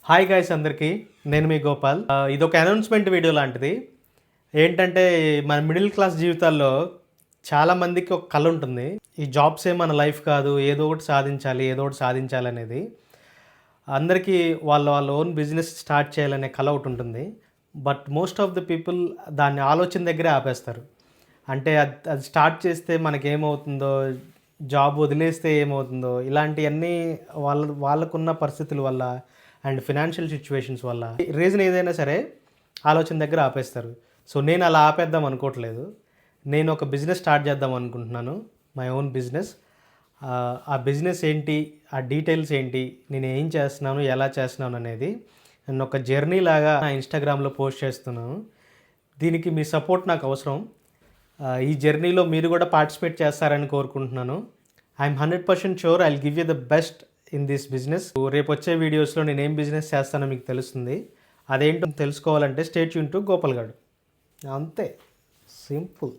Hi guys అందరికీ, నేను మీ గోపాల్. ఇదొక అనౌన్స్మెంట్ వీడియో లాంటిది. ఏంటంటే మన మిడిల్ క్లాస్ జీవితాల్లో చాలామందికి ఒక కళ ఉంటుంది. ఈ జాబ్సే మన లైఫ్ కాదు, ఏదో ఒకటి సాధించాలి, ఏదో ఒకటి సాధించాలనేది. అందరికీ వాళ్ళ వాళ్ళ ఓన్ బిజినెస్ స్టార్ట్ చేయాలనే కళ ఒకటి ఉంటుంది. But most of the people దాన్ని ఆలోచన దగ్గరే ఆపేస్తారు. అంటే అది స్టార్ట్ చేస్తే మనకేమవుతుందో, జాబ్ వదిలేస్తే ఏమవుతుందో, ఇలాంటివన్నీ వాళ్ళకున్న పరిస్థితుల వల్ల అండ్ ఫినాన్షియల్ సిచ్యువేషన్స్ వల్ల రీజన్ ఏదైనా సరే ఆలోచన దగ్గర ఆపేస్తారు. సో నేను అలా ఆపేద్దాం అనుకోవట్లేదు. నేను ఒక బిజినెస్ స్టార్ట్ చేద్దాం అనుకుంటున్నాను, మై ఓన్ బిజినెస్. ఆ బిజినెస్ ఏంటి, ఆ డీటెయిల్స్ ఏంటి, నేను ఏం చేస్తున్నాను, ఎలా చేస్తున్నాను అనేది నేను ఒక జర్నీ లాగా నా ఇన్స్టాగ్రామ్లో పోస్ట్ చేస్తున్నాను. దీనికి మీ సపోర్ట్ నాకు అవసరం. ఈ జర్నీలో మీరు కూడా పార్టిసిపేట్ చేస్తారని కోరుకుంటున్నాను. I'm 100% sure I will give you the best in this business. రేపు వచ్చే వీడియోస్లో నేను ఏం బిజినెస్ చేస్తానో మీకు తెలుస్తుంది. అదేంటో తెలుసుకోవాలంటే స్టే ట్యూన్ టు గోపాల్ గాడు. అంతే, సింపుల్.